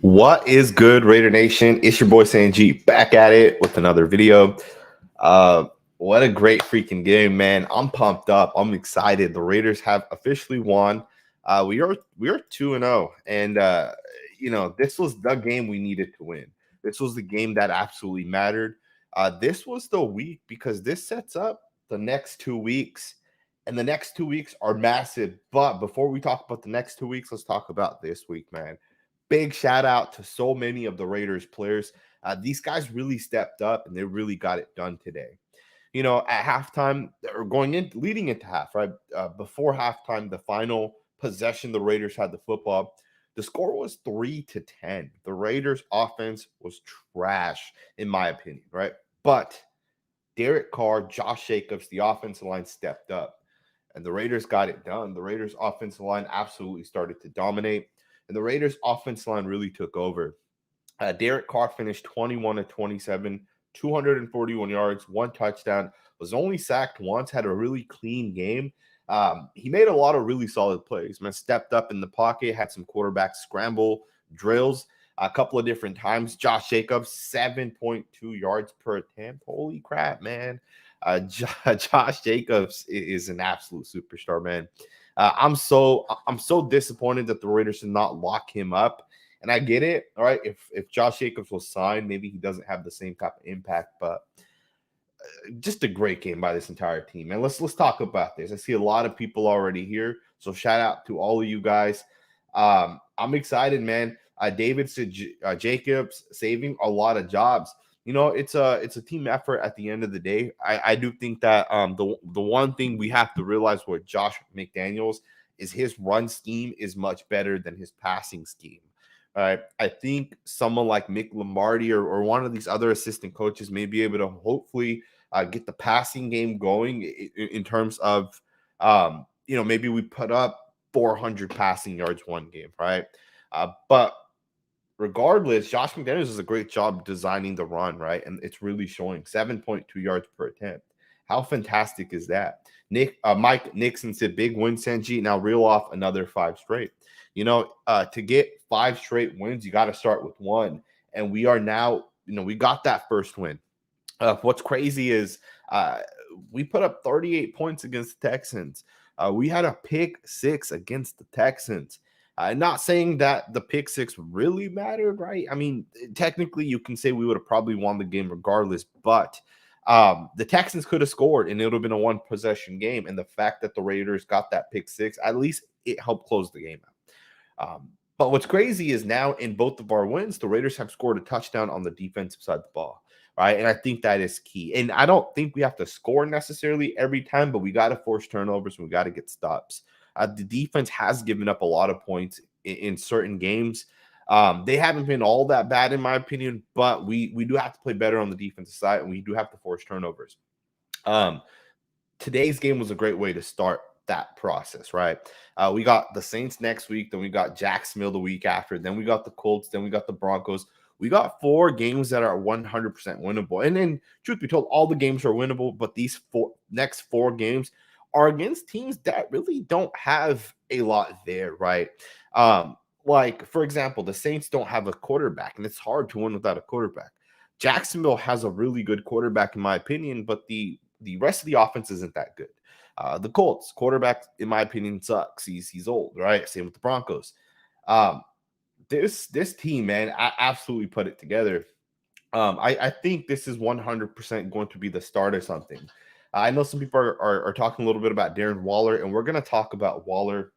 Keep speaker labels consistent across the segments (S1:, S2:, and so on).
S1: What is good, Raider Nation? It's your boy Sanjeet back at it with another video. Uh, what a great freaking game, man! I'm pumped up. I'm excited. The Raiders have officially won. We are 2-0, and this was the game we needed to win. This was the game that absolutely mattered. This was the week because this sets up the next 2 weeks, and the next 2 weeks are massive. But before we talk about the next 2 weeks, let's talk about this week, man. Big shout out to so many of the Raiders players. These guys really stepped up and they really got it done today. At halftime or leading into half, right? Before halftime, the final possession, the Raiders had the football. The score was 3-10. The Raiders offense was trash, in my opinion, right? But Derek Carr, Josh Jacobs, the offensive line stepped up and the Raiders got it done. The Raiders offensive line absolutely started to dominate and the Raiders offensive line really took over. Derek Carr finished 21 to 27, 241 yards, one touchdown, was only sacked once, had a really clean game. He made a lot of really solid plays. Man, stepped up in the pocket, had some quarterback scramble drills a couple of different times. Josh Jacobs, 7.2 yards per attempt. Holy crap, man. Josh Jacobs is an absolute superstar, man. I'm so disappointed that the Raiders did not lock him up. And I get it. All right. If Josh Jacobs was signed, maybe he doesn't have the same type of impact, but just a great game by this entire team. And let's talk about this. I see a lot of people already here. So shout out to all of you guys. I'm excited, man. David said Jacobs saving a lot of jobs. It's a team effort at the end of the day. I do think that the one thing we have to realize with Josh McDaniels is his run scheme is much better than his passing scheme. All right. I think someone like Mick Lombardi or one of these other assistant coaches may be able to hopefully get the passing game going in terms of, maybe we put up 400 passing yards one game, right? But regardless, Josh McDaniels does a great job designing the run, right? And it's really showing 7.2 yards per attempt. How fantastic is that? Mike Nixon said, big win, Sanji. Now reel off another 5 straight. To get 5 straight wins, you got to start with one. And we are now, we got that first win. What's crazy is we put up 38 points against the Texans. We had a pick 6 against the Texans. Not saying that the pick 6 really mattered, right? I mean, technically, you can say we would have probably won the game regardless, but the Texans could have scored and it would have been a 1 possession game. And the fact that the Raiders got that pick 6, at least it helped close the game out. But what's crazy is now in both of our wins, the Raiders have scored a touchdown on the defensive side of the ball, right? And I think that is key. And I don't think we have to score necessarily every time, but we got to force turnovers and we got to get stops. The defense has given up a lot of points in certain games. They haven't been all that bad, in my opinion, but we do have to play better on the defensive side and we do have to force turnovers. Today's game was a great way to start that process, right? We got the Saints next week, then we got Jacksonville the week after, then we got the Colts, then we got the Broncos. We got 4 games that are 100% winnable. And then, truth be told, all the games are winnable, but these next 4 games are against teams that really don't have a lot there, right? Like, for example, the Saints don't have a quarterback, and it's hard to win without a quarterback. Jacksonville has a really good quarterback, in my opinion, but the rest of the offense isn't that good. The Colts quarterback, in my opinion, sucks. He's old, right? Same with the Broncos. This team, man, I absolutely put it together. I think this is 100% going to be the start of something. I know some people are talking a little bit about Darren Waller, and we're going to talk about Waller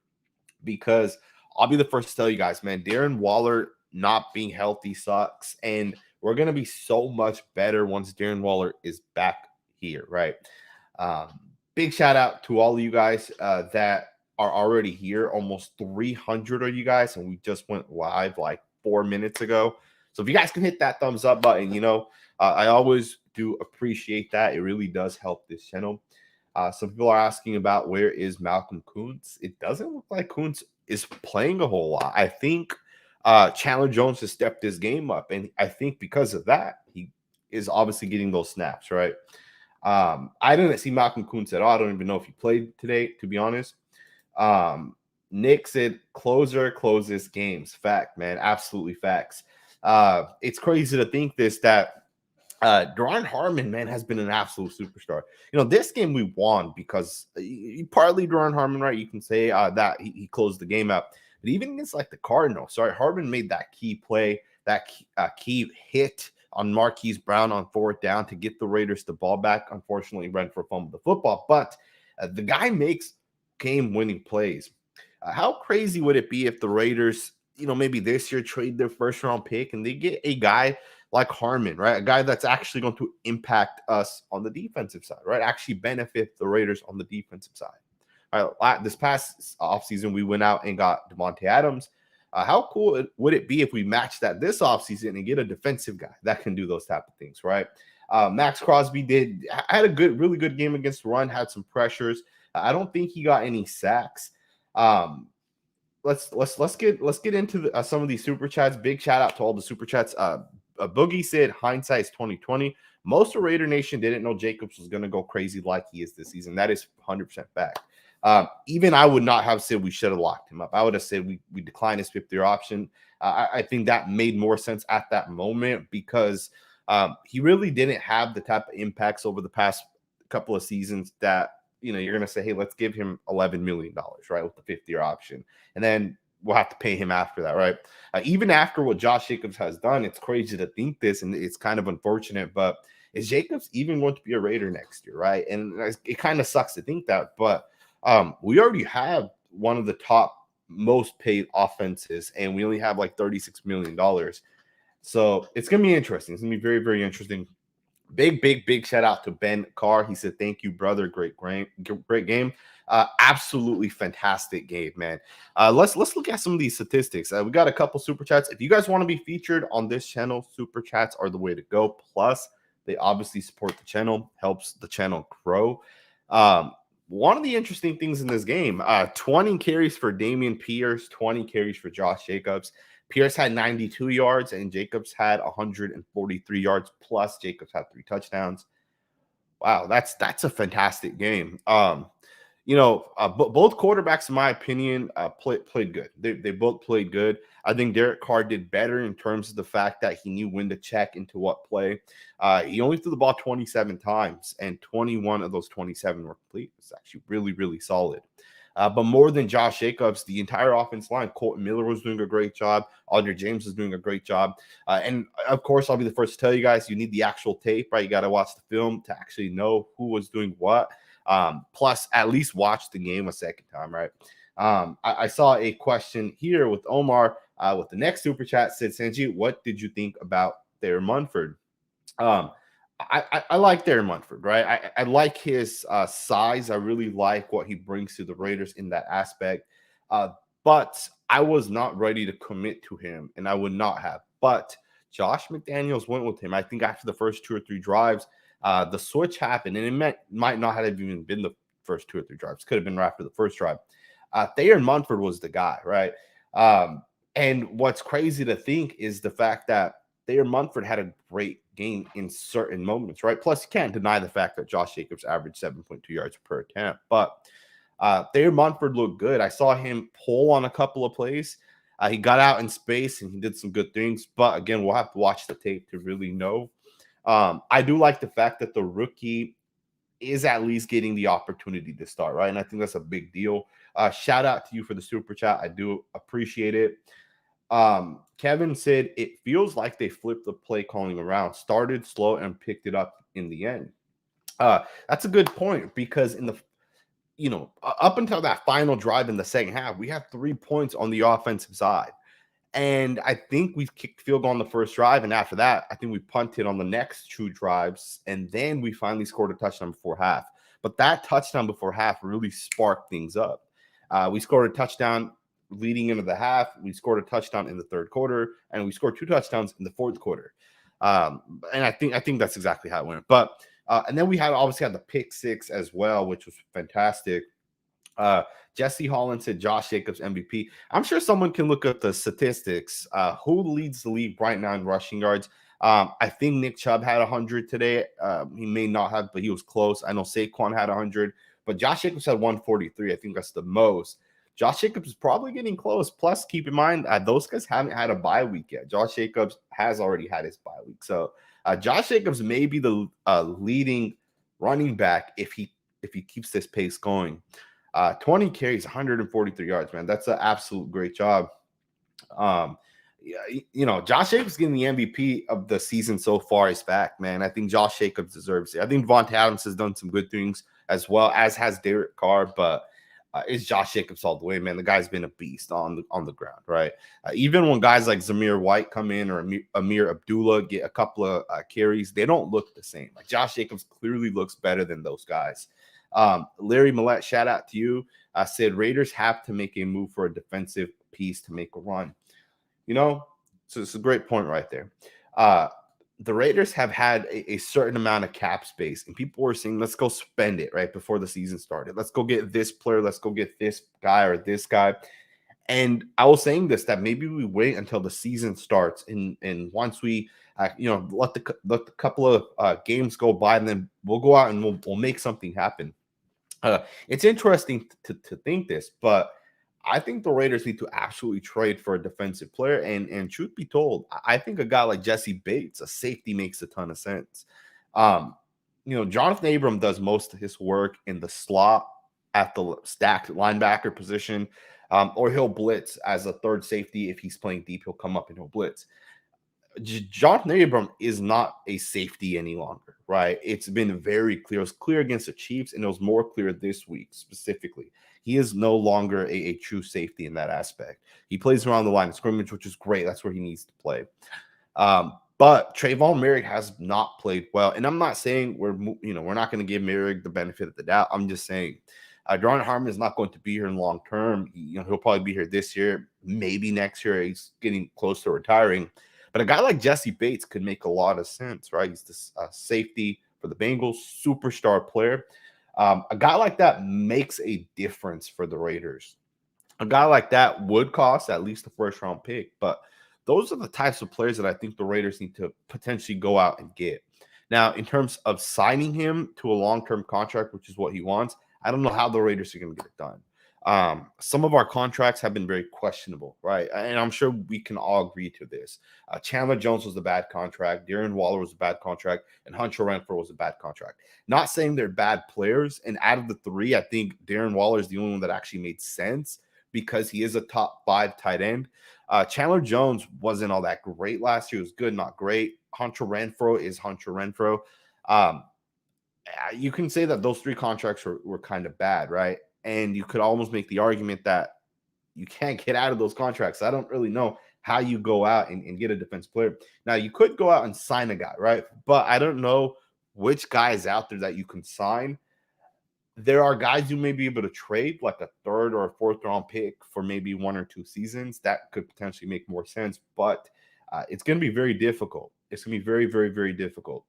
S1: because I'll be the first to tell you guys, man, Darren Waller not being healthy sucks, and we're going to be so much better once Darren Waller is back here, right? Big shout out to all of you guys that are already here. Almost 300 of you guys, and we just went live like 4 minutes ago. So if you guys can hit that thumbs up button, I always do appreciate that. It really does help this channel. Some people are asking about where is Malcolm Kuntz. It doesn't look like Kuntz is playing a whole lot. I think Chandler Jones has stepped his game up, and I think because of that, he is obviously getting those snaps, right? I didn't see Malcolm Kuntz at all. I don't even know if he played today, to be honest. Nick said closer closes games. Fact, man. Absolutely facts. It's crazy to think that Duran Harmon, man, has been an absolute superstar. This game we won because partly Duran Harmon, right? You can say that he closed the game out. But even against like the Cardinals, sorry, Harmon made that key play, that key hit on Marquise Brown on fourth down to get the Raiders the ball back. Unfortunately, Renfro fumbled the football, but the guy makes game-winning plays. How crazy would it be if the Raiders, maybe this year trade their first-round pick and they get a guy like Harmon, right? A guy that's actually going to impact us on the defensive side, right? Actually benefit the Raiders on the defensive side. All right, this past offseason, we went out and got Devontae Adams. How cool would it be if we match that this offseason and get a defensive guy that can do those type of things, right? Max Crosby had a really good game against the run, had some pressures. I don't think he got any sacks. Let's get into some of these super chats. Big shout out to all the super chats. Boogie said hindsight is 2020. Most of Raider Nation didn't know Jacobs was going to go crazy like he is this season. That is 100% fact. Even I would not have said we should have locked him up. I would have said we declined his fifth-year option. I think that made more sense at that moment because he really didn't have the type of impacts over the past couple of seasons that you're going to say, hey, let's give him $11 million, right, with the fifth-year option. And then we'll have to pay him after that, right? Even after what Josh Jacobs has done, it's crazy to think this, and it's kind of unfortunate, but is Jacobs even going to be a Raider next year, right? And it kind of sucks to think that, but we already have one of the top most paid offenses, and we only have like $36 million. So it's going to be interesting. It's going to be very, very interesting. Big shout out to Ben Carr. He said, thank you, brother. Great game. Absolutely fantastic game, man. Let's look at some of these statistics. We got a couple super chats. If you guys want to be featured on this channel, super chats are the way to go. Plus, they obviously support the channel, helps the channel grow. One of the interesting things in this game, 20 carries for Dameon Pierce, 20 carries for Josh Jacobs. Pierce had 92 yards and Jacobs had 143 yards, plus Jacobs had 3 touchdowns. Wow, that's a fantastic game. Both quarterbacks, in my opinion, played good. They both played good. I think Derek Carr did better in terms of the fact that he knew when to check into what play. He only threw the ball 27 times, and 21 of those 27 were complete. It's actually really, really solid. But more than Josh Jacobs, the entire offense line, Colton Miller was doing a great job. Andre James was doing a great job. And, of course, I'll be the first to tell you guys, you need the actual tape, right? You got to watch the film to actually know who was doing what. Plus, at least watch the game a second time, right? I saw a question here with Omar with the next super chat said, Sanji, what did you think about Thayer Munford? I like Darren Munford, right? I like his size. I really like what he brings to the Raiders in that aspect. But I was not ready to commit to him, and I would not have. But Josh McDaniels went with him. I think after the first 2 or 3 drives, the switch happened, and it might not have even been the first 2 or 3 drives. Could have been right after the first drive. Thayer Munford was the guy, right? And what's crazy to think is the fact that Thayer Munford had a great game in certain moments, right? Plus, you can't deny the fact that Josh Jacobs averaged 7.2 yards per attempt. But Thayer Munford looked good. I saw him pull on a couple of plays. He got out in space and he did some good things. But again, we'll have to watch the tape to really know. I do like the fact that the rookie is at least getting the opportunity to start, right? And I think that's a big deal. Shout out to you for the super chat. I do appreciate it. Kevin said it feels like they flipped the play calling around, started slow and picked it up in the end. That's a good point because in the up until that final drive in the second half, we have 3 points on the offensive side. And I think we kicked field goal on the first drive. And after that, I think we punted on the next 2 drives. And then we finally scored a touchdown before half. But that touchdown before half really sparked things up. We scored a touchdown leading into the half. We scored a touchdown in the third quarter. And we scored 2 touchdowns in the fourth quarter. And I think that's exactly how it went. But and then we obviously had the pick 6 as well, which was fantastic. Jesse Holland said Josh Jacobs MVP. I'm sure someone can look up the statistics. Who leads the league right now in rushing yards? I think Nick Chubb had 100 today. He may not have, but he was close. I know Saquon had 100, but Josh Jacobs had 143. I think that's the most. Josh Jacobs is probably getting close. Plus, keep in mind, those guys haven't had a bye week yet. Josh Jacobs has already had his bye week. So Josh Jacobs may be the leading running back if he keeps this pace going. 20 carries, 143 yards, man. That's an absolute great job. Josh Jacobs getting the MVP of the season so far is back, man. I think Josh Jacobs deserves it. I think Devontae Adams has done some good things as well, as has Derek Carr, but it's Josh Jacobs all the way, man. The guy's been a beast on the ground, right? Even when guys like Zamir White come in or Amir Abdullah get a couple of carries, they don't look the same. Like Josh Jacobs clearly looks better than those guys. Larry Millette, shout out to you. Said Raiders have to make a move for a defensive piece to make a run. So it's a great point right there. The Raiders have had a certain amount of cap space, and people were saying, let's go spend it right before the season started. Let's go get this player. Let's go get this guy or this guy. And I was saying this, that maybe we wait until the season starts, and once we, let the couple of games go by, and then we'll go out and we'll make something happen. It's interesting to think this, but I think the Raiders need to absolutely trade for a defensive player. And truth be told, I think a guy like Jesse Bates, a safety, makes a ton of sense. Jonathan Abram does most of his work in the slot at the stacked linebacker position, or he'll blitz as a third safety. If he's playing deep, he'll come up and he'll blitz. Jonathan Abram is not a safety any longer, right? It's been very clear. It was clear against the Chiefs, and it was more clear this week specifically. He is no longer a true safety in that aspect. He plays around the line of scrimmage, which is great. That's where he needs to play. But Trayvon Merrick has not played well. And I'm not saying we're not going to give Merrick the benefit of the doubt. I'm just saying Darren Harmon is not going to be here in long term. He'll probably be here this year, maybe next year. He's getting close to retiring. But a guy like Jesse Bates could make a lot of sense, right? He's this safety for the Bengals, superstar player. A guy like that makes a difference for the Raiders. A guy like that would cost at least a first-round pick, but those are the types of players that I think the Raiders need to potentially go out and get. Now, in terms of signing him to a long-term contract, which is what he wants, I don't know how the Raiders are going to get it done. Some of our contracts have been very questionable, right? And I'm sure we can all agree to this. Chandler Jones was a bad contract. Darren Waller was a bad contract. And Hunter Renfrow was a bad contract. Not saying they're bad players. And out of the three, I think Darren Waller is the only one that actually made sense because he is a top 5 tight end. Chandler Jones wasn't all that great last year. He was good, not great. Hunter Renfrow is Hunter Renfrow. You can say that those 3 contracts were kind of bad, right? And you could almost make the argument that you can't get out of those contracts. I don't really know how you go out and get a defense player. Now, you could go out and sign a guy, right? But I don't know which guy is out there that you can sign. There are guys you may be able to trade, like a 3rd or a 4th round pick for maybe 1 or 2 seasons. That could potentially make more sense, but it's going to be very difficult. It's going to be very, very, very difficult.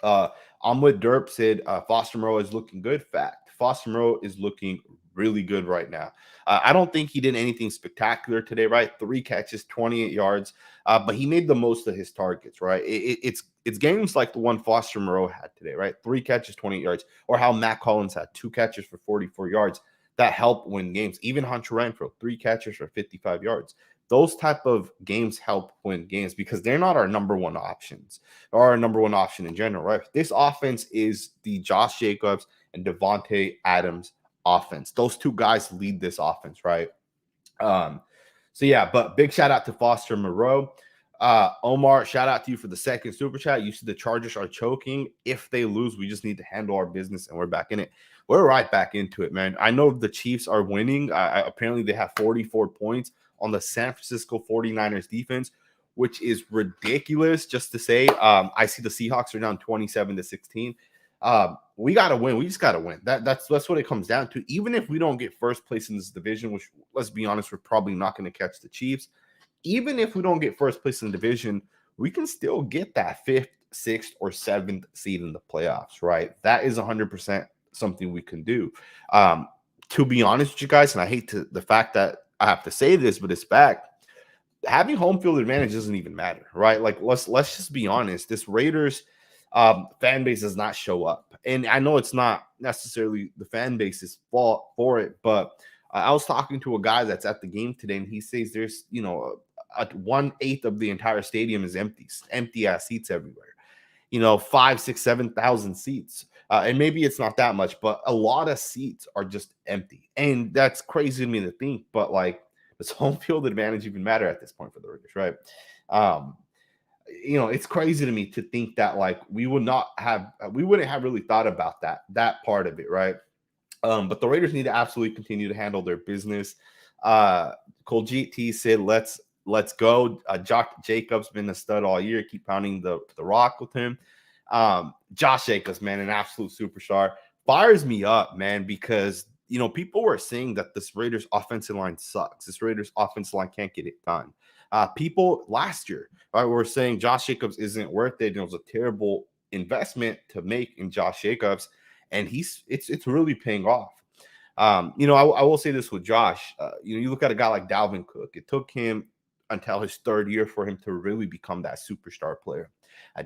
S1: I'm with Derp said Foster Moreau is looking good. Fact. Foster Moreau is looking really good right now. I don't think he did anything spectacular today, right? 3 catches, 28 yards, but he made the most of his targets, right? It's games like the one Foster Moreau had today, right? 3 catches, 28 yards, or how Matt Collins had 2 catches for 44 yards that help win games. Even Hunter Renfrow, 3 catches for 55 yards. Those type of games help win games because they're not our number one options or our number one option in general, right? This offense is the Josh Jacobs and Devontae Adams offense. Those 2 guys lead this offense, right? But big shout out to Foster Moreau. Omar, shout out to you for the 2nd super chat. You said the Chargers are choking. If they lose, we just need to handle our business, and we're back in it. We're right back into it, man. I know the Chiefs are winning. Apparently, they have 44 points on the San Francisco 49ers defense, which is ridiculous just to say. I see the Seahawks are down 27-16. We got to win. We just got to win. That's what it comes down to. Even if we don't get first place in this division, which, let's be honest, we're probably not going to catch the Chiefs. Even if we don't get first place in the division, we can still get that 5th, 6th, or 7th seed in the playoffs, right? That is 100% something we can do. To be honest with you guys, and I hate the fact that I have to say this, but it's back. Having home field advantage doesn't even matter, right? Like, let's just be honest. This Raiders fan base does not show up. And I know it's not necessarily the fan base's fault for it, but I was talking to a guy that's at the game today, and he says there's, 1/8 of the entire stadium is empty ass seats everywhere. 5, 6, 7,000 seats. And maybe it's not that much, but a lot of seats are just empty. And that's crazy to me to think, but like, does home field advantage even matter at this point for the Raiders, right? Um, it's crazy to me to think that like we wouldn't have really thought about that part of it, right? But the Raiders need to absolutely continue to handle their business. Uh, Cole GT said, let's go. Josh Jacobs been a stud all year. Keep pounding the rock with him. Josh Jacobs, man, an absolute superstar. Fires me up, man, because people were saying that this Raiders offensive line sucks. This Raiders offensive line can't get it done. People last year, right, were saying Josh Jacobs isn't worth it. It was a terrible investment to make in Josh Jacobs, and it's really paying off. I will say this with Josh. You look at a guy like Dalvin Cook. It took him until his third year for him to really become that superstar player.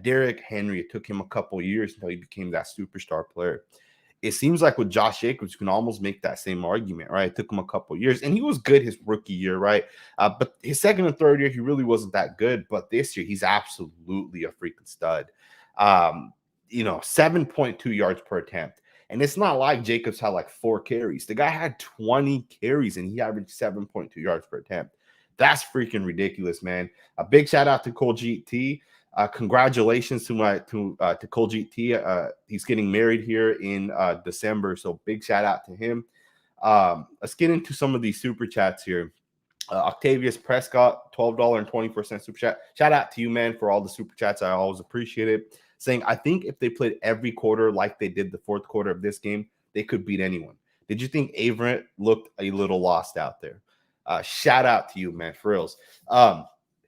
S1: Derrick Henry, it took him a couple years until he became that superstar player. It seems like with Josh Jacobs, you can almost make that same argument, right? It took him a couple years, and he was good his rookie year, right? But his second and third year, he really wasn't that good. But this year, he's absolutely a freaking stud. 7.2 yards per attempt. And it's not like Jacobs had like 4 carries. The guy had 20 carries, and he averaged 7.2 yards per attempt. That's freaking ridiculous, man. A big shout out to Cole GT. Congratulations to Cole GT. He's getting married here in December, so big shout out to him. Let's get into some of these super chats here. Octavius Prescott, $12.24 super chat. Shout out to you, man, for all the super chats. I always appreciate it. Saying, I think if they played every quarter like they did the fourth quarter of this game, they could beat anyone. Did you think Averett looked a little lost out there? Shout out to you, man, for reals.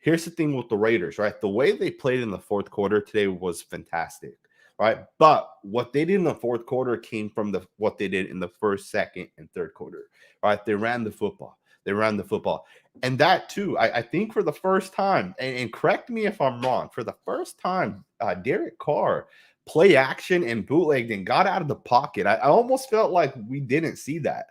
S1: Here's the thing with the Raiders, right? The way they played in the fourth quarter today was fantastic, right? But what they did in the fourth quarter came from what they did in the first, second, and third quarter, right? They ran the football. And that, too, I think for the first time, and correct me if I'm wrong, for the first time, Derek Carr play action and bootlegged and got out of the pocket. I almost felt like we didn't see that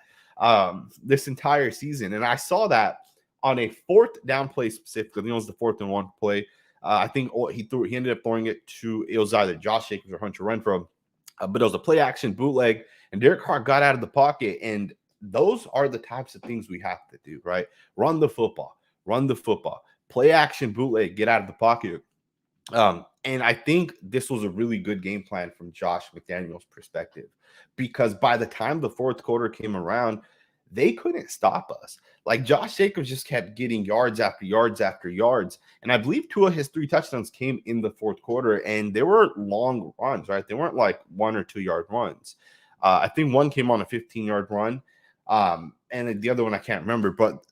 S1: this entire season. And I saw that on a fourth down play specifically. It was the 4th and 1 play. I think he ended up throwing it to, it was either Josh Jacobs or Hunter Renfrow. But it was a play action bootleg, and Derek Carr got out of the pocket. And those are the types of things we have to do, right? Run the football, play action bootleg, get out of the pocket. And I think this was a really good game plan from Josh McDaniel's perspective, because by the time the fourth quarter came around, they couldn't stop us. Like, Josh Jacobs just kept getting yards after yards after yards. And I believe 2 of his 3 touchdowns came in the fourth quarter, and they were long runs, right? They weren't like 1 or 2 yard runs. I think one came on a 15-yard run. And the other one I can't remember, but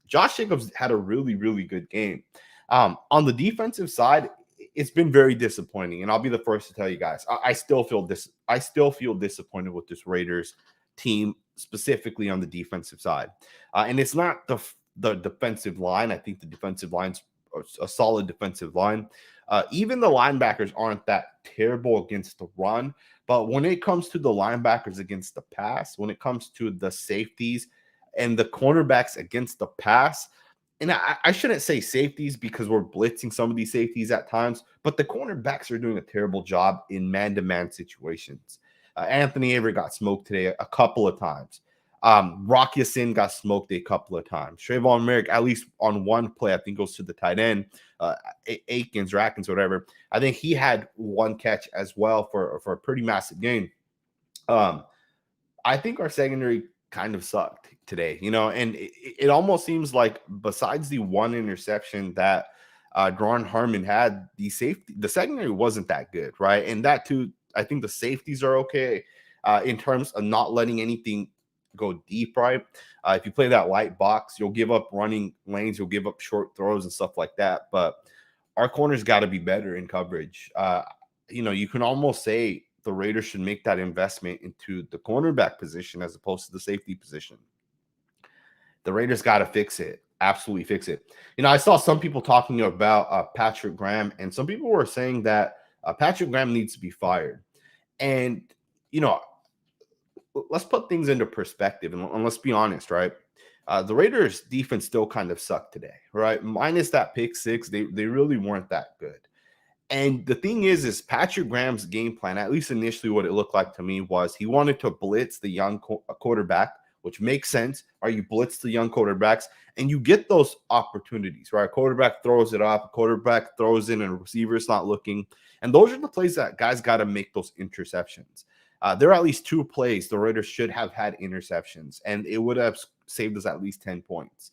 S1: Josh Jacobs had a really, really good game. On the defensive side, it's been very disappointing, and I'll be the first to tell you guys, I still feel disappointed with this Raiders team, specifically on the defensive side. And it's not the defensive line. I think the defensive line's a solid defensive line. Even the linebackers aren't that terrible against the run. But when it comes to the linebackers against the pass, when it comes to the safeties and the cornerbacks against the pass, and I shouldn't say safeties because we're blitzing some of these safeties at times, but the cornerbacks are doing a terrible job in man-to-man situations. Anthony Avery got smoked today a couple of times. Rock Ya-Sin got smoked a couple of times. Trayvon Merrick, at least on one play, I think goes to the tight end, Akins, whatever. I think he had one catch as well for a pretty massive game. I think our secondary kind of sucked today, and it almost seems like besides the one interception that Daron Harmon had, the secondary wasn't that good, right? And that too, I think the safeties are okay in terms of not letting anything go deep, right? If you play that light box, you'll give up running lanes, you'll give up short throws and stuff like that. But our corners got to be better in coverage. You can almost say the Raiders should make that investment into the cornerback position as opposed to the safety position. The Raiders got to fix it. Absolutely fix it. I saw some people talking about Patrick Graham, and some people were saying that Patrick Graham needs to be fired. And, let's put things into perspective and let's be honest, right? The Raiders defense still kind of sucked today, right? Minus that pick six, they really weren't that good. And the thing is Patrick Graham's game plan, at least initially what it looked like to me, was he wanted to blitz the young quarterback, which makes sense. Right? You blitz the young quarterbacks and you get those opportunities, right? Quarterback throws it up, quarterback throws in, and a receiver's not looking. And those are the plays that guys got to make those interceptions. There are at least 2 plays the Raiders should have had interceptions, and it would have saved us at least 10 points.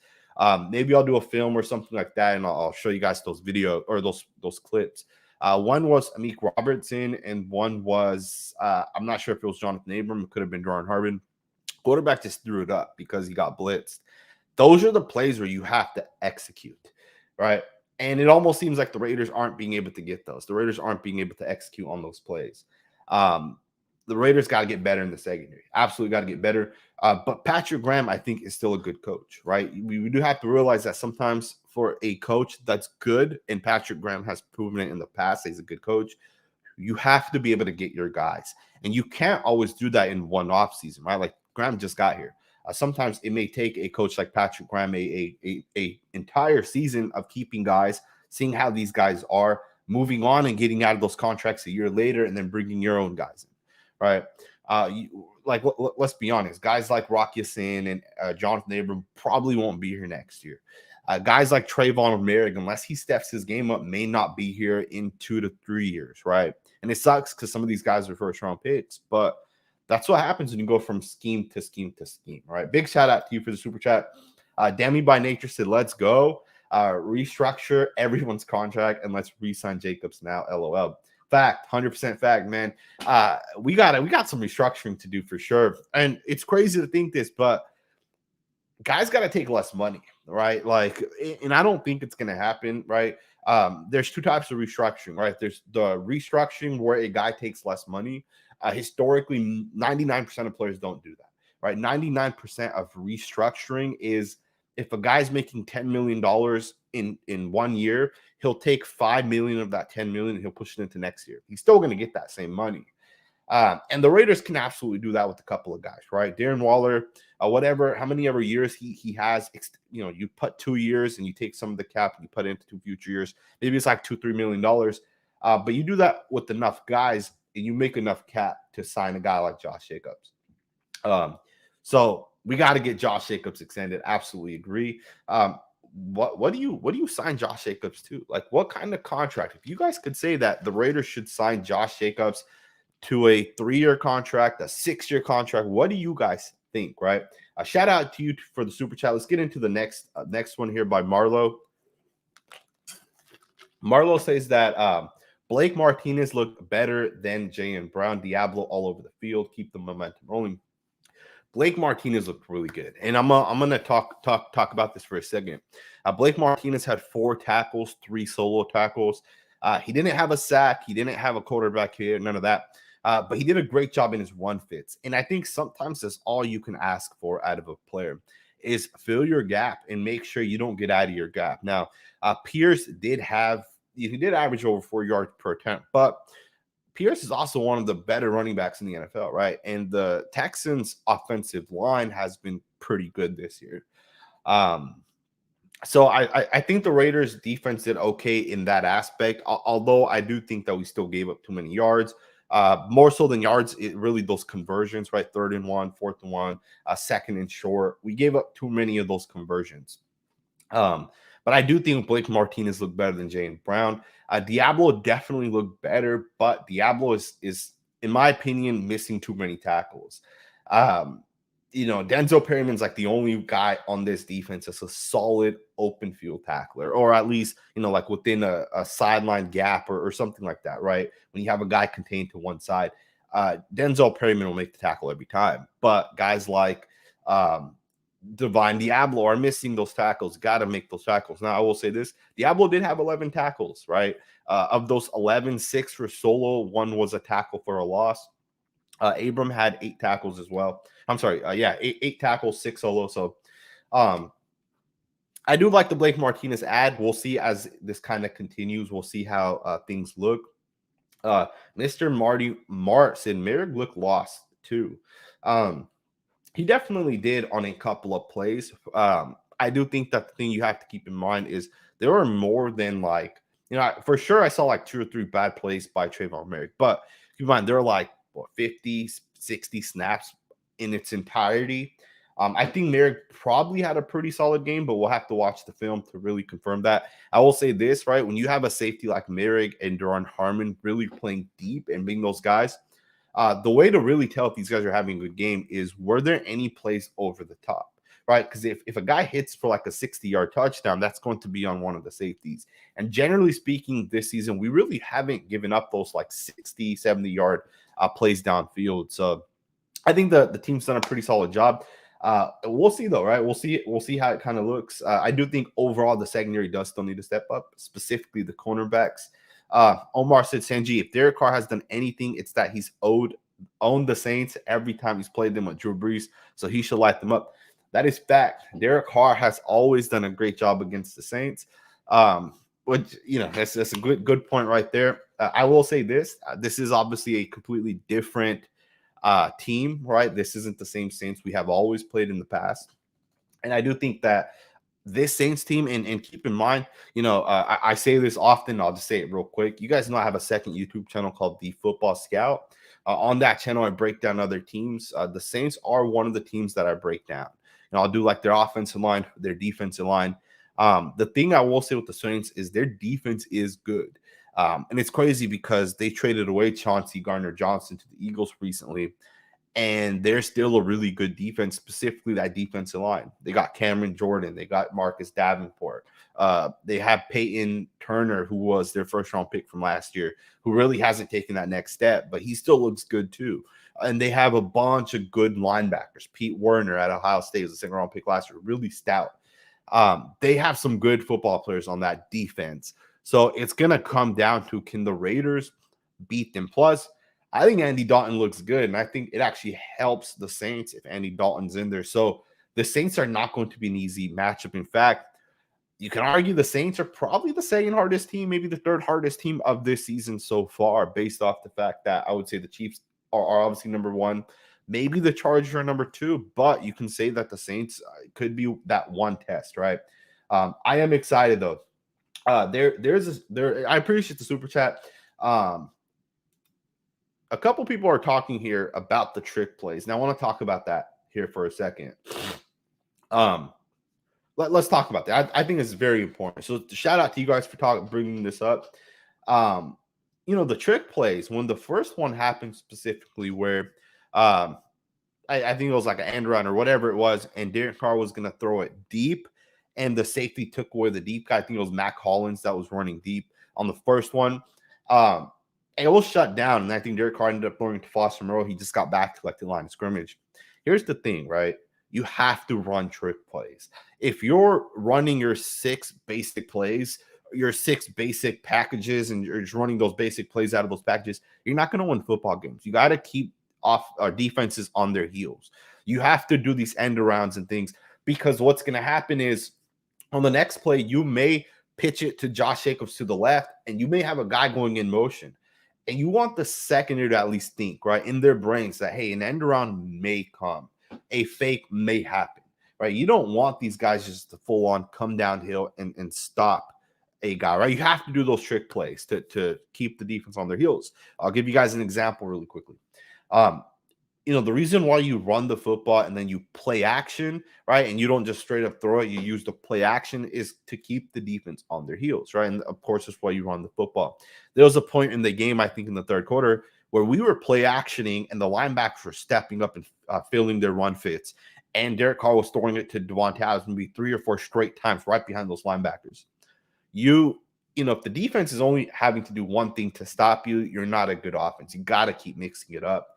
S1: Maybe I'll do a film or something like that, and I'll show you guys those video or those clips. One was Amik Robertson, and one was I'm not sure if it was Jonathan Abram. It could have been Jordan Harbin. Quarterback just threw it up because he got blitzed. Those are the plays where you have to execute, right? And it almost seems like the Raiders aren't being able to get those. The Raiders aren't being able to execute on those plays. The Raiders got to get better in the secondary. Absolutely got to get better. But Patrick Graham, I think, is still a good coach, right? We do have to realize that sometimes for a coach that's good, and Patrick Graham has proven it in the past, he's a good coach, you have to be able to get your guys. And you can't always do that in one off season, right? Like Graham just got here. Sometimes it may take a coach like Patrick Graham a entire season of keeping guys, seeing how these guys are, moving on and getting out of those contracts a year later, and then bringing your own guys in. Right. Let's be honest. Guys like Rock Ya-Sin and Jonathan Abram probably won't be here next year. Guys like Trayvon Merrick, unless he steps his game up, may not be here in 2 to 3 years. Right. And it sucks because some of these guys are first round picks, but that's what happens when you go from scheme to scheme to scheme. Right. Big shout out to you for the super chat. Demi by Nature said, let's go. Restructure everyone's contract and let's re-sign Jacobs now. LOL. Fact, 100% fact, man. We got some restructuring to do for sure. And it's crazy to think this, but guys got to take less money, right? Like, and I don't think it's going to happen, right? There's 2 types of restructuring, right? There's the restructuring where a guy takes less money. Historically, 99% of players don't do that, right? 99% of restructuring is if a guy's making $10 million in 1 year, he'll take $5 million of that $10 million and he'll push it into next year. He's still going to get that same money. And the Raiders can absolutely do that with a couple of guys, right? Darren Waller, whatever, how many ever years he has, you put 2 years and you take some of the cap and you put it into 2 future years. Maybe it's like $2-3 million. But you do that with enough guys and you make enough cap to sign a guy like Josh Jacobs. So we got to get Josh Jacobs extended. Absolutely agree. What do you sign Josh Jacobs to? Like, what kind of contract? If you guys could say that the Raiders should sign Josh Jacobs to a 3-year contract, a 6-year contract, what do you guys think? Right? Shout out to you for the super chat. Let's get into the next one here by Marlo. Marlo says that Blake Martinez looked better than Jaylen Brown. Diablo all over the field. Keep the momentum rolling. Blake Martinez looked really good, and I'm gonna talk about this for a second. Blake Martinez had 4 tackles, 3 solo tackles. He didn't have a sack, he didn't have a quarterback hit, none of that. But he did a great job in his run fits, and I think sometimes that's all you can ask for out of a player is fill your gap and make sure you don't get out of your gap. Now, Pierce did average over 4 yards per attempt, but Pierce is also one of the better running backs in the NFL, right? And the Texans' offensive line has been pretty good this year. So I think the Raiders' defense did okay in that aspect, although I do think that we still gave up too many yards. More so than yards, it really those conversions, right? 3rd and 1, 4th and 1, 2nd and short. We gave up too many of those conversions. But I do think Blake Martinez looked better than Jaylen Brown. Diablo definitely looked better, but Diablo is, in my opinion, missing too many tackles. Denzel Perryman's like the only guy on this defense that's a solid open field tackler, or at least, like within a sideline gap or something like that, right? When you have a guy contained to one side, Denzel Perryman will make the tackle every time. But guys like Divine Diablo are missing those tackles. Got to make those tackles. Now, I will say this. Diablo did have 11 tackles, right? Of those 11, 6 were solo. 1 was a tackle for a loss. Abram had 8 tackles as well. I'm sorry. 8 tackles, 6 solo. So I do like the Blake Martinez ad. We'll see as this kind of continues. We'll see how things look. Mr. Marty Mart said Merrick looked lost too. Um, he definitely did on a couple of plays. I do think that the thing you have to keep in mind is there were more than like, for sure I saw like 2 or 3 bad plays by Trayvon Merrick, but keep in mind there are like what 50, 60 snaps in its entirety. I think Merrick probably had a pretty solid game, but we'll have to watch the film to really confirm that. I will say this, right? When you have a safety like Merrick and Duron Harmon really playing deep and being those guys, the way to really tell if these guys are having a good game is were there any plays over the top, right? Because if a guy hits for like a 60-yard touchdown, that's going to be on one of the safeties. And generally speaking, this season, we really haven't given up those like 60, 70-yard plays downfield. So I think the team's done a pretty solid job. We'll see though, right? We'll see how it kind of looks. I do think overall the secondary does still need to step up, specifically the cornerbacks. Omar said, Sanji, if Derek Carr has done anything, it's that he's owned the Saints every time he's played them with Drew Brees, so he should light them up. That is fact. Derek Carr has always done a great job against the Saints. Which that's a good point right there. I will say this: this is obviously a completely different team, right? This isn't the same Saints we have always played in the past. And I do think that this Saints team, and keep in mind, I say this often. I'll just say it real quick. You guys know I have a second YouTube channel called The Football Scout. On that channel, I break down other teams. The Saints are one of the teams that I break down. I'll do like their offensive line, their defensive line. The thing I will say with the Saints is their defense is good. And it's crazy because they traded away Chauncey Gardner-Johnson to the Eagles recently, and they're still a really good defense, specifically that defensive line. They got Cameron Jordan. They got Marcus Davenport. They have Peyton Turner, who was their first-round pick from last year, who really hasn't taken that next step, but he still looks good too. And they have a bunch of good linebackers. Pete Werner at Ohio State was a second-round pick last year, really stout. They have some good football players on that defense. So it's going to come down to, can the Raiders beat them? Plus, I think Andy Dalton looks good, and I think it actually helps the Saints if Andy Dalton's in there. So the Saints are not going to be an easy matchup. In fact, you can argue the Saints are probably the second hardest team, maybe the third hardest team of this season so far, based off the fact that I would say the Chiefs are obviously number one. Maybe the Chargers are number two, but you can say that the Saints could be that one test, right? I am excited though. I appreciate the super chat. A couple people are talking here about the trick plays. Now I want to talk about that here for a second. Let's talk about that. I think it's very important. So shout out to you guys for bringing this up. The trick plays, when the first one happened specifically where I think it was like an end run or whatever it was, and Derek Carr was going to throw it deep, and the safety took away the deep guy. I think it was Mac Hollins that was running deep on the first one. It was shut down, and I think Derek Carr ended up throwing to Foster Moreau. He just got back to like the line of scrimmage. Here's the thing, right? You have to run trick plays. If you're running your 6 basic plays, your 6 basic packages, and you're just running those basic plays out of those packages, you're not going to win football games. You got to keep off our defenses on their heels. You have to do these end arounds and things, because what's going to happen is on the next play, you may pitch it to Josh Jacobs to the left, and you may have a guy going in motion. And you want the secondary to at least think, right, in their brains that, hey, an end around may come. A fake may happen, right? You don't want these guys just to full on come downhill and stop a guy, right? You have to do those trick plays to keep the defense on their heels. I'll give you guys an example really quickly. The reason why you run the football and then you play action, right, and you don't just straight up throw it, you use the play action, is to keep the defense on their heels, right? And of course, that's why you run the football. There was a point in the game, I think in the third quarter, where we were play actioning and the linebackers were stepping up and filling their run fits, and Derek Carr was throwing it to Devontae Adams maybe 3 or 4 straight times right behind those linebackers. If the defense is only having to do one thing to stop you, you're not a good offense. You got to keep mixing it up.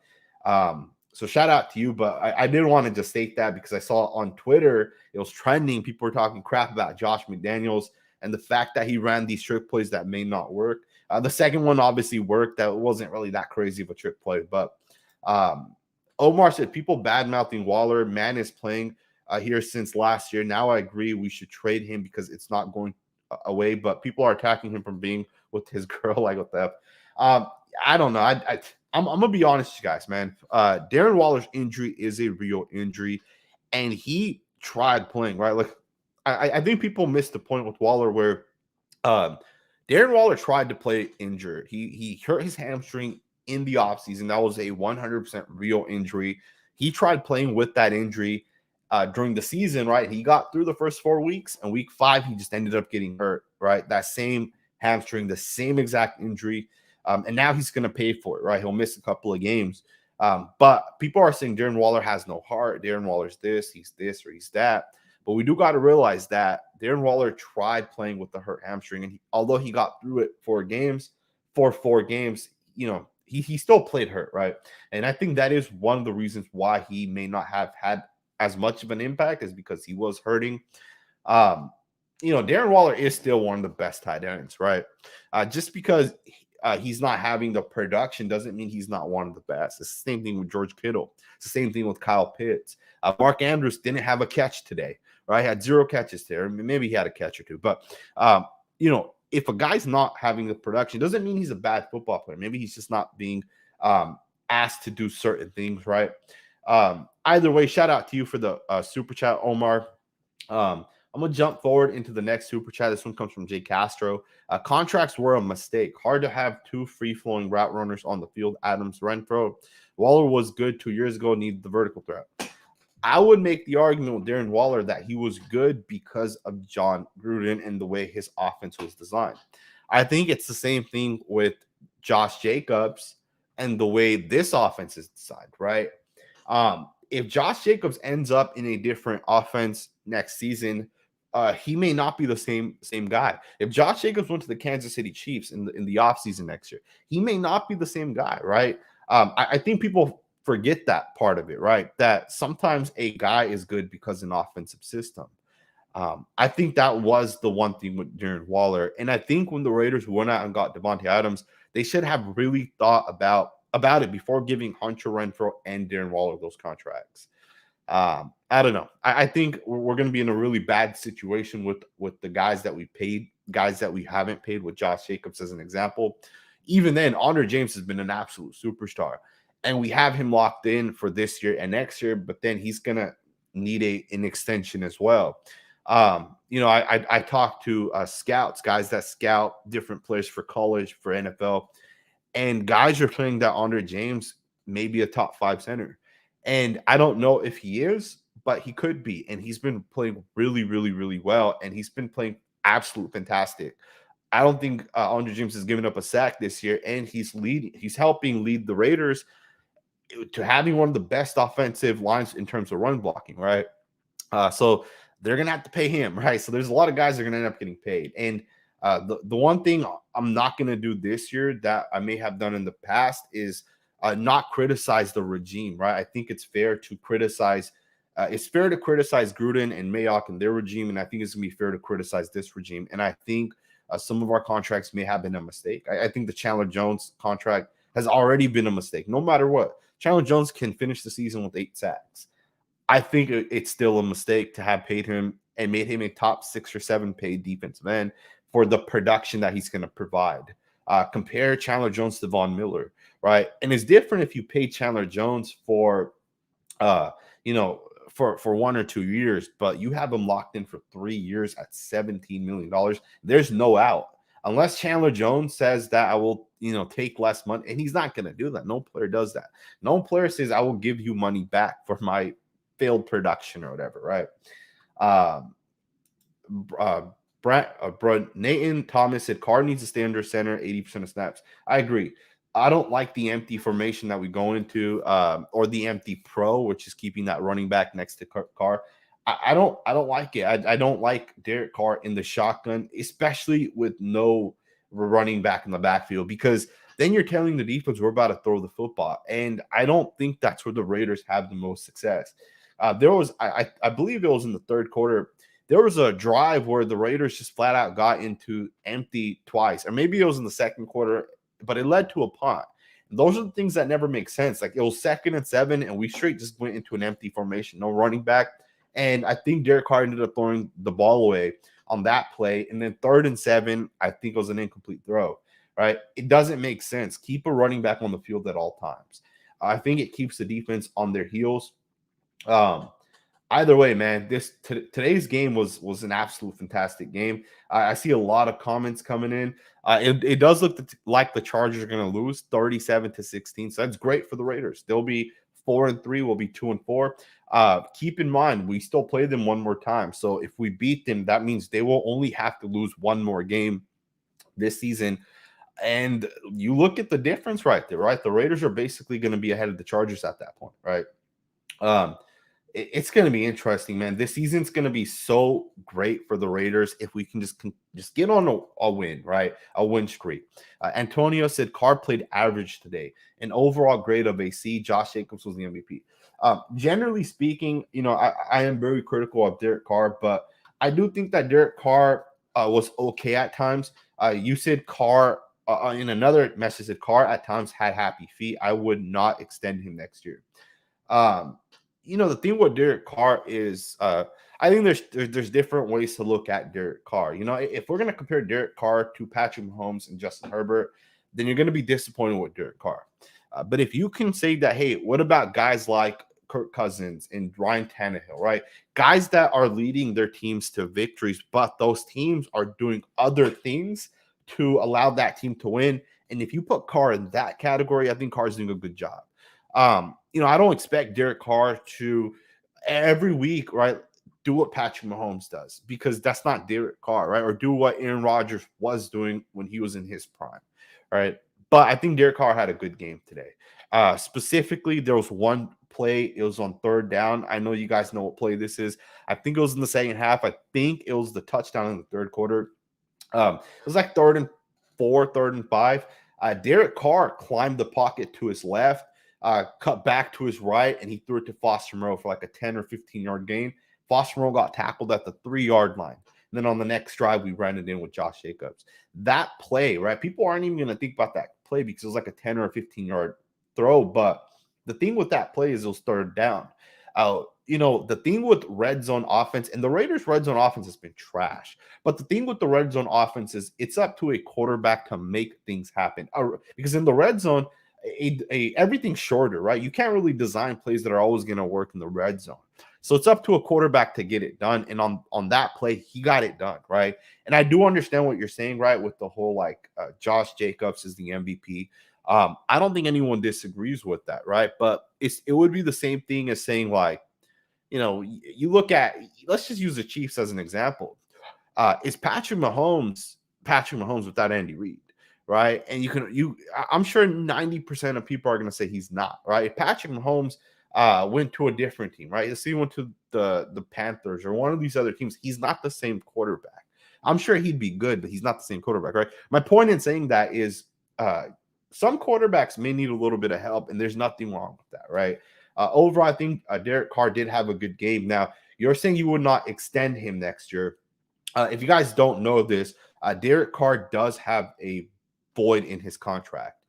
S1: So shout out to you, but I didn't want to just state that because I saw on Twitter, it was trending. People were talking crap about Josh McDaniels and the fact that he ran these trick plays that may not work. The second one obviously worked. That wasn't really that crazy of a trick play, but Omar said, people bad-mouthing Waller. Man is playing here since last year. Now I agree we should trade him because it's not going away, but people are attacking him from being with his girl. Like, what the F? I don't know. I'm gonna be honest with you guys, man. Darren Waller's injury is a real injury, and he tried playing, right? Like, I think people missed the point with Waller where um, Darren Waller tried to play injured. He hurt his hamstring in the offseason. That was a 100% real injury. He tried playing with that injury during the season, right? He got through the first 4 weeks, and week 5, he just ended up getting hurt, right? That same hamstring, the same exact injury. And now he's going to pay for it, right? He'll miss a couple of games. But people are saying Darren Waller has no heart. Darren Waller's this, or he's that. But we do got to realize that Darren Waller tried playing with the hurt hamstring, and although he got through it for 4 games, he still played hurt, right? And I think that is one of the reasons why he may not have had as much of an impact, is because he was hurting. Darren Waller is still one of the best tight ends, right? Just because he's not having the production doesn't mean he's not one of the best. It's the same thing with George Kittle. It's the same thing with Kyle Pitts. Mark Andrews didn't have a catch today, right? He had 0 catches there. Maybe he had a catch or two. But, if a guy's not having the production, doesn't mean he's a bad football player. Maybe he's just not being asked to do certain things, right? Either way, shout out to you for the super chat, Omar. I'm going to jump forward into the next super chat. This one comes from Jay Castro. Contracts were a mistake. Hard to have 2 free-flowing route runners on the field. Adams, Renfro. Waller was good 2 years ago, needed the vertical threat. I would make the argument with Darren Waller that he was good because of John Gruden and the way his offense was designed. I think it's the same thing with Josh Jacobs and the way this offense is designed, right? If Josh Jacobs ends up in a different offense next season, he may not be the same guy. If Josh Jacobs went to the Kansas City Chiefs in the offseason next year, he may not be the same guy, right? I think people forget that part of it, right? That sometimes a guy is good because of an offensive system. I think that was the one thing with Darren Waller. And I think when the Raiders went out and got Devontae Adams, they should have really thought about it before giving Hunter Renfrow and Darren Waller those contracts. I don't know. I think we're going to be in a really bad situation with the guys that we paid, guys that we haven't paid, with Josh Jacobs as an example. Even then, Andre James has been an absolute superstar, and we have him locked in for this year and next year, but then he's going to need an extension as well. I talked to scouts, guys that scout different players for college, for NFL, and guys are saying that Andre James may be a top 5 center. And I don't know if he is, but he could be. And he's been playing really, really, really well. And he's been playing absolute fantastic. I don't think Andre James has given up a sack this year. And he's helping lead the Raiders to having one of the best offensive lines in terms of run blocking, right? So they're going to have to pay him, right? So there's a lot of guys that are going to end up getting paid. And the one thing I'm not going to do this year that I may have done in the past is not criticize the regime, right? I think it's fair to criticize. It's fair to criticize Gruden and Mayock and their regime, and I think it's going to be fair to criticize this regime. And I think some of our contracts may have been a mistake. I think the Chandler Jones contract has already been a mistake. No matter what, Chandler Jones can finish the season with 8 sacks. I think it's still a mistake to have paid him and made him a top 6 or 7 paid defensive end for the production that he's going to provide. Compare Chandler Jones to Von Miller, right? And it's different if you pay Chandler Jones for 1 or 2 years, but you have him locked in for 3 years at $17 million. There's no out. Unless Chandler Jones says that I will, take less money, and he's not going to do that. No player does that. No player says I will give you money back for my failed production or whatever, right? Nathan Thomas said Carr needs to stay under center 80% of snaps. I agree. I don't like the empty formation that we go into, or the empty pro, which is keeping that running back next to Carr. I don't like it. I don't like Derek Carr in the shotgun, especially with no running back in the backfield, because then you're telling the defense we're about to throw the football. And I don't think that's where the Raiders have the most success. There was, I believe it was in the third quarter, there was a drive where the Raiders just flat out got into empty twice, or maybe it was in the second quarter, but it led to a punt. And those are the things that never make sense. Like, it was 2nd and 7, and we straight just went into an empty formation, no running back. And I think Derek Carr ended up throwing the ball away on that play. And then 3rd and 7, I think it was an incomplete throw, right? It doesn't make sense. Keep a running back on the field at all times. I think it keeps the defense on their heels. Um, Either way, man, today's game was an absolute fantastic game. I see a lot of comments coming in. It does look like the Chargers are going to lose 37-16. So that's great for the Raiders. They'll be 4-3. We'll be 2-4. Keep in mind, we still play them one more time. So if we beat them, that means they will only have to lose one more game this season. And you look at the difference right there, right? The Raiders are basically going to be ahead of the Chargers at that point, right? It's going to be interesting, man. This season's going to be so great for the Raiders if we can just get on a win, right? A win streak. Antonio said Carr played average today. An overall grade of a C. Josh Jacobs was the MVP. Generally speaking, I am very critical of Derek Carr, but I do think that Derek Carr was okay at times. You said Carr, in another message, that Carr at times had happy feet. I would not extend him next year. The thing with Derek Carr is I think there's different ways to look at Derek Carr. If we're going to compare Derek Carr to Patrick Mahomes and Justin Herbert, then you're going to be disappointed with Derek Carr. But if you can say that, hey, what about guys like Kirk Cousins and Ryan Tannehill, right? Guys that are leading their teams to victories, but those teams are doing other things to allow that team to win. And if you put Carr in that category, I think Carr's doing a good job. I don't expect Derek Carr to every week, right, do what Patrick Mahomes does, because that's not Derek Carr, right? Or do what Aaron Rodgers was doing when he was in his prime, right? But I think Derek Carr had a good game today. Specifically, there was one play. It was on third down. I know you guys know what play this is. I think it was in the second half. I think it was the touchdown in the third quarter. It was like 3rd and 4, 3rd and 5. Derek Carr climbed the pocket to his left, cut back to his right, and he threw it to Foster Moreau for like a 10 or 15-yard gain. Foster Moreau got tackled at the 3-yard line. And then on the next drive, we ran it in with Josh Jacobs. That play, right? People aren't even going to think about that play because it was like a 10 or a 15-yard throw. But the thing with that play is it was third down. The thing with red zone offense, and the Raiders' red zone offense has been trash. But the thing with the red zone offense is it's up to a quarterback to make things happen. Because in the red zone, everything's shorter, right? You can't really design plays that are always going to work in the red zone. So it's up to a quarterback to get it done. And on that play, he got it done, right? And I do understand what you're saying, right, with the whole Josh Jacobs is the MVP. I don't think anyone disagrees with that, right? But it would be the same thing as saying you look at, let's just use the Chiefs as an example. Is Patrick Mahomes without Andy Reid, right? And I'm sure 90% of people are going to say he's not, right? If Patrick Mahomes went to a different team, right? Let's say he went to the Panthers or one of these other teams, he's not the same quarterback. I'm sure he'd be good, but he's not the same quarterback, right? My point in saying that is some quarterbacks may need a little bit of help, and there's nothing wrong with that, right? Overall, I think Derek Carr did have a good game. Now, you're saying you would not extend him next year. If you guys don't know this, Derek Carr does have a void in his contract,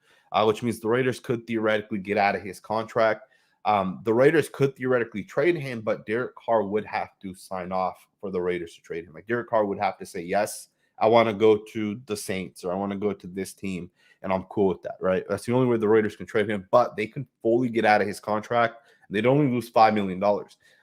S1: which means the Raiders could theoretically get out of his contract. The Raiders could theoretically trade him, but Derek Carr would have to sign off for the Raiders to trade him. Like Derek Carr would have to say, yes, I want to go to the Saints or I want to go to this team, and I'm cool with that, right? That's the only way the Raiders can trade him, but they can fully get out of his contract. They'd only lose $5 million.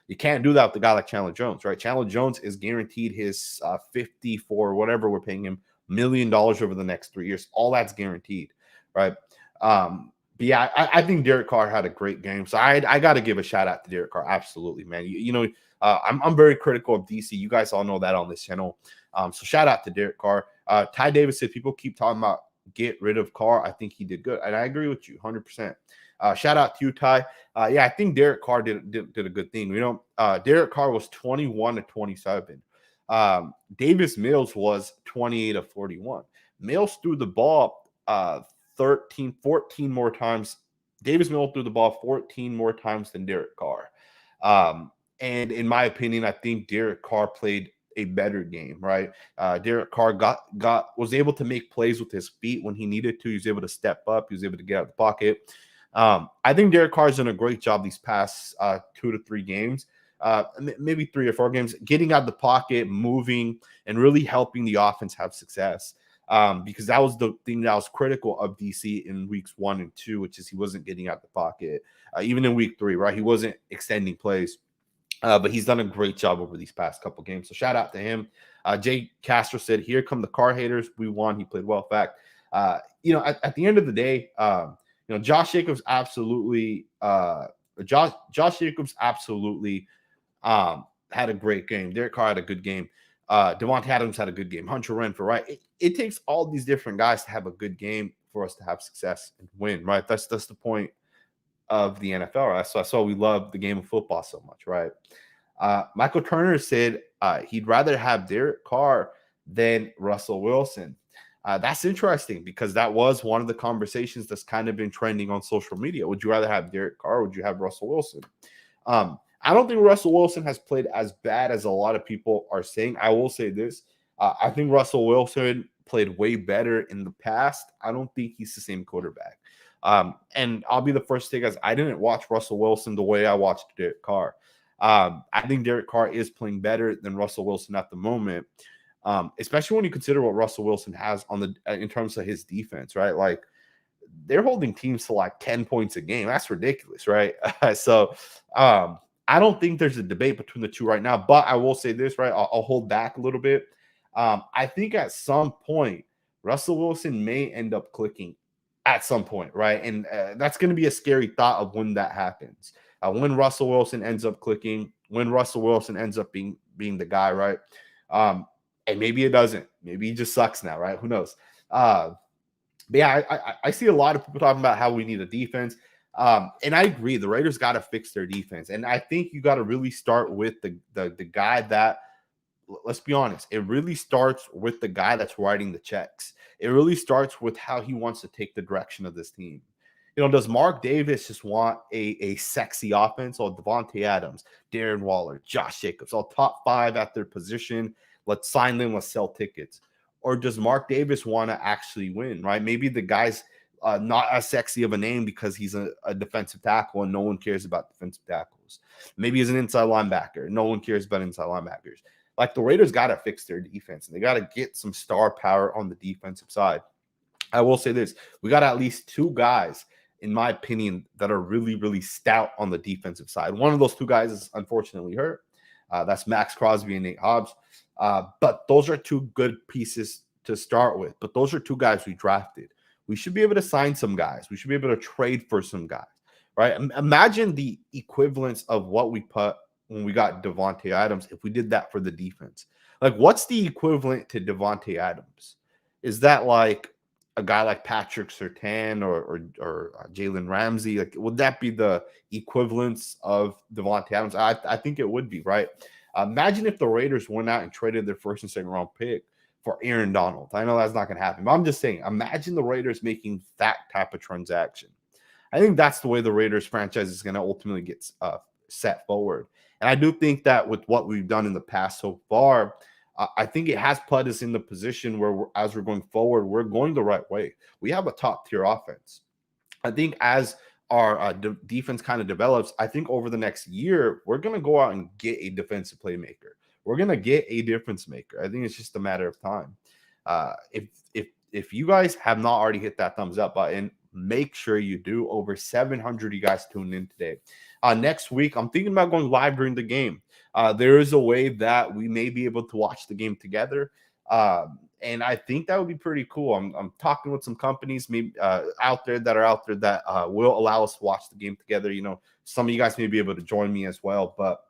S1: You can't do that with a guy like Chandler Jones, right? Chandler Jones is guaranteed his 54, whatever we're paying him, $1 million over the next 3 years. All that's guaranteed, right? But yeah, I think Derek Carr had a great game. So I got to give a shout out to Derek Carr. Absolutely, man. I'm very critical of DC. You guys all know that on this channel. So shout out to Derek Carr. Ty Davis said people keep talking about get rid of Carr. I think he did good. And I agree with you 100%. Shout out to you, Ty. Yeah, I think Derek Carr did a good thing. Derek Carr was 21-27. Davis Mills was 28-41. Mills threw the ball 14 more times. Davis Mills threw the ball 14 more times than Derek Carr. And in my opinion, I think Derek Carr played a better game, right? Derek Carr was able to make plays with his feet when he needed to. He was able to step up. He was able to get out of the pocket. I think Derek Carr's done a great job these past 2 to 3 games, maybe 3 or 4 games, getting out of the pocket, moving, and really helping the offense have success. because that was the thing that was critical of DC in weeks 1 and 2, which is he wasn't getting out the pocket. Even in week 3, right? He wasn't extending plays. But he's done a great job over these past couple games. So shout out to him. Jay Castro said, "Here come the car haters. We won." He played well. Fact. At the end of the day, Josh Jacobs absolutely, Josh Jacobs absolutely had a great game. Derek Carr had a good game. Devontae Adams had a good game. Hunter Renfrow, right? It takes all these different guys to have a good game for us to have success and win, right? That's the point of the NFL, right? So that's why we love the game of football so much, right? Michael Turner said he'd rather have Derek Carr than Russell Wilson. That's interesting because that was one of the conversations that's kind of been trending on social media. Would you rather have Derek Carr or would you have Russell Wilson? I don't think Russell Wilson has played as bad as a lot of people are saying. I will say this. I think Russell Wilson played way better in the past. I don't think he's the same quarterback. And I'll be the first to say, guys, I didn't watch Russell Wilson the way I watched Derek Carr. I think Derek Carr is playing better than Russell Wilson at the moment, especially when you consider what Russell Wilson has in terms of his defense, right? Like they're holding teams to like 10 points a game. That's ridiculous, right? I don't think there's a debate between the two right now, but I will say this, right? I'll hold back a little bit. I think at some point, Russell Wilson may end up clicking at some point, right? And that's going to be a scary thought of when that happens. When Russell Wilson ends up clicking, when Russell Wilson ends up being the guy, right? And maybe it doesn't. Maybe he just sucks now, right? Who knows? But yeah, I see a lot of people talking about how we need a defense. And I agree. The Raiders got to fix their defense. And I think you got to really start with the guy that, let's be honest, it really starts with the guy that's writing the checks. It really starts with how he wants to take the direction of this team. Does Mark Davis just want a sexy offense? Or Devontae Adams, Darren Waller, Josh Jacobs, all top 5 at their position. Let's sign them, let's sell tickets. Or does Mark Davis want to actually win, right? Maybe the guy's not as sexy of a name because he's a defensive tackle and no one cares about defensive tackles. Maybe he's an inside linebacker. No one cares about inside linebackers. Like the Raiders got to fix their defense and they got to get some star power on the defensive side. I will say this. We got at least 2 guys, in my opinion, that are really, really stout on the defensive side. One of those 2 guys is unfortunately hurt. That's Max Crosby and Nate Hobbs. But those are 2 good pieces to start with. But those are 2 guys we drafted. We should be able to sign some guys. We should be able to trade for some guys, right? Imagine the equivalence of what we put when we got Devontae Adams if we did that for the defense. Like, what's the equivalent to Devontae Adams? Is that like a guy like Patrick Surtain or Jalen Ramsey? Like, would that be the equivalence of Devontae Adams? I think it would be, right? Imagine if the Raiders went out and traded their first and second round pick for Aaron Donald. I know that's not going to happen, but I'm just saying, imagine the Raiders making that type of transaction. I think that's the way the Raiders franchise is going to ultimately get set forward. And I do think that with what we've done in the past so far, I think it has put us in the position where as we're going forward, we're going the right way. We have a top tier offense. I think as our defense kind of develops, I think over the next year, we're going to go out and get a defensive playmaker. We're going to get a difference maker. I think it's just a matter of time. If you guys have not already hit that thumbs up button, make sure you do. Over 700 of you guys tuned in today. Next week, I'm thinking about going live during the game. There is a way that we may be able to watch the game together. And I think that would be pretty cool. I'm talking with some companies maybe out there that will allow us to watch the game together. Some of you guys may be able to join me as well. But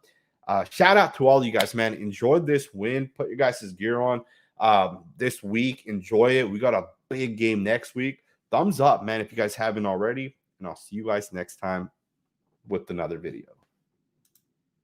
S1: shout out to all you guys, man. Enjoy this win. Put your guys' gear on this week. Enjoy it. We got a big game next week. Thumbs up, man, if you guys haven't already. And I'll see you guys next time with another video.